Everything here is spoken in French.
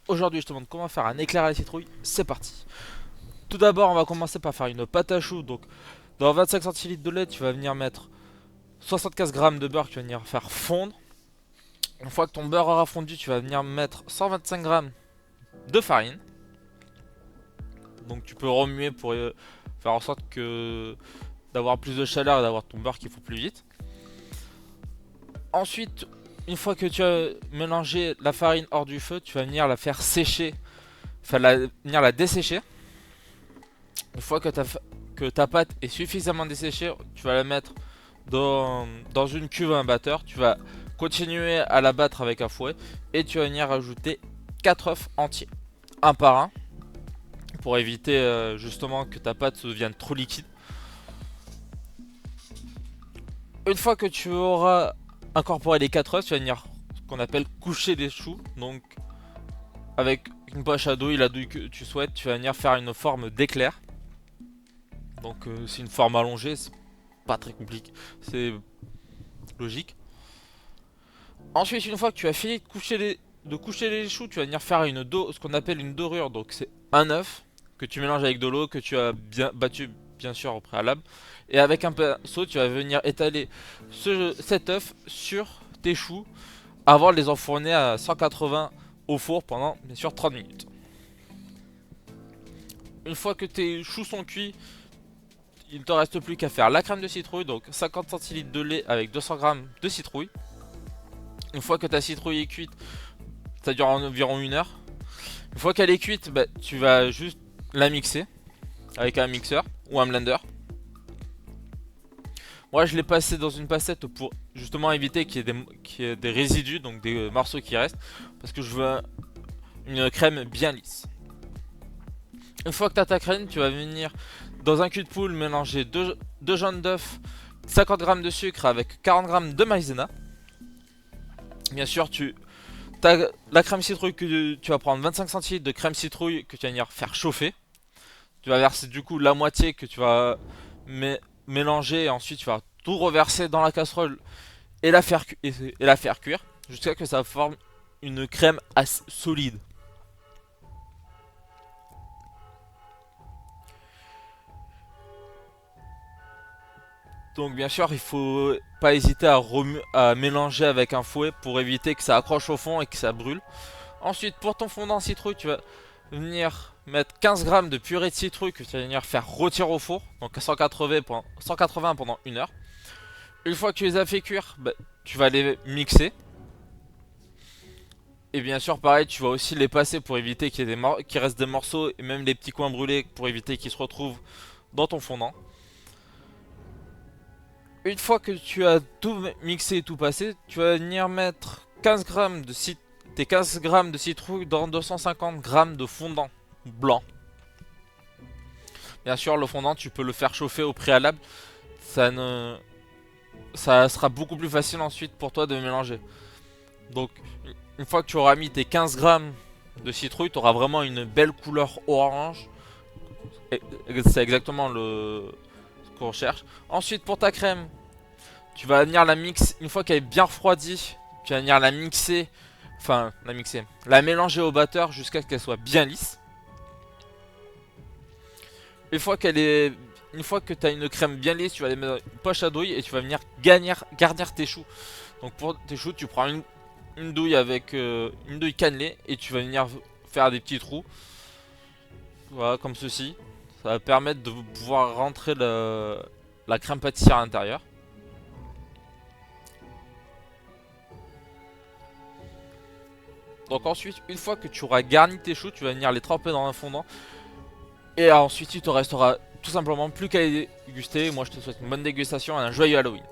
Aujourd'hui je te montre comment faire un éclair à la citrouille, c'est parti. Tout d'abord on va commencer par faire une pâte à choux, donc dans 25 centilitres de lait tu vas venir mettre 75 grammes de beurre que tu vas venir faire fondre. Une fois que ton beurre aura fondu tu vas venir mettre 125 grammes de farine. Donc tu peux remuer pour faire en sorte que d'avoir plus de chaleur et d'avoir ton beurre qui fond plus vite. Ensuite, une fois que tu as mélangé la farine hors du feu, tu vas venir la faire sécher, venir la dessécher. Une fois que ta pâte est suffisamment desséchée, tu vas la mettre dans une cuve à un batteur. Tu vas continuer à la battre avec un fouet et tu vas venir ajouter 4 œufs entiers, un par un, pour éviter justement que ta pâte se devienne trop liquide. Une fois que tu auras incorporé les 4 œufs, tu vas venir ce qu'on appelle coucher les choux. Donc avec une poche à douille, la douille que tu souhaites, tu vas venir faire une forme d'éclair. Donc c'est une forme allongée, c'est pas très compliqué, c'est logique. Ensuite, une fois que tu as fini de coucher les choux, tu vas venir faire ce qu'on appelle une dorure. Donc c'est un œuf que tu mélanges avec de l'eau que tu as bien battu bien sûr au préalable. Et avec un pinceau, tu vas venir étaler cet œuf sur tes choux avant de les enfourner à 180 au four pendant bien sûr 30 minutes. Une fois que tes choux sont cuits, il ne te reste plus qu'à faire la crème de citrouille, donc 50 centilitres de lait avec 200 grammes de citrouille. Une fois que ta citrouille est cuite, ça dure environ 1 heure. Une fois qu'elle est cuite, bah, tu vas juste la mixer avec un mixeur ou un blender. Moi je l'ai passé dans une passette pour justement éviter qu'il y ait des résidus, donc des morceaux qui restent, parce que je veux une crème bien lisse. Une fois que tu as ta crème, tu vas venir dans un cul de poule mélanger 2 jaunes d'œufs, 50 grammes de sucre avec 40 grammes de maïzena. Bien sûr, as la crème citrouille que tu vas prendre 25 centilitres de crème citrouille que tu vas venir faire chauffer. Tu vas verser du coup la moitié que tu vas mélanger et ensuite tu vas tout reverser dans la casserole et la faire cuire jusqu'à ce que ça forme une crème assez solide. Donc bien sûr, il faut pas hésiter à mélanger avec un fouet pour éviter que ça accroche au fond et que ça brûle. Ensuite, pour ton fondant citrouille, tu vas venir mettre 15 grammes de purée de citrouille que tu vas venir faire rôtir au four, donc à 180 pendant 1 heure. Une fois que tu les as fait cuire, bah, tu vas les mixer. Et bien sûr, pareil, tu vas aussi les passer pour éviter qu'il reste des morceaux et même les petits coins brûlés pour éviter qu'ils se retrouvent dans ton fondant. Une fois que tu as tout mixé et tout passé, tu vas venir mettre 15 grammes tes 15 grammes de citrouille dans 250 grammes de fondant blanc. Bien sûr, le fondant, tu peux le faire chauffer au préalable. Ça sera beaucoup plus facile ensuite pour toi de mélanger. Donc, une fois que tu auras mis tes 15 grammes de citrouille, tu auras vraiment une belle couleur orange. C'est exactement ce qu'on cherche. Ensuite, pour ta crème, tu vas venir la mixer. Une fois qu'elle est bien refroidie, tu vas venir la mixer. Enfin, la mélanger au batteur jusqu'à ce qu'elle soit bien lisse. Une fois que tu as une crème bien lisse, tu vas les mettre dans une poche à douille et tu vas venir garnir tes choux. Donc pour tes choux, tu prends une douille avec une douille cannelée et tu vas venir faire des petits trous. Voilà, comme ceci. Ça va permettre de pouvoir rentrer la crème pâtissière à l'intérieur. Donc ensuite, une fois que tu auras garni tes choux, tu vas venir les tremper dans un fondant. Et ensuite, il te restera tout simplement plus qu'à les déguster. Moi, je te souhaite une bonne dégustation et un joyeux Halloween.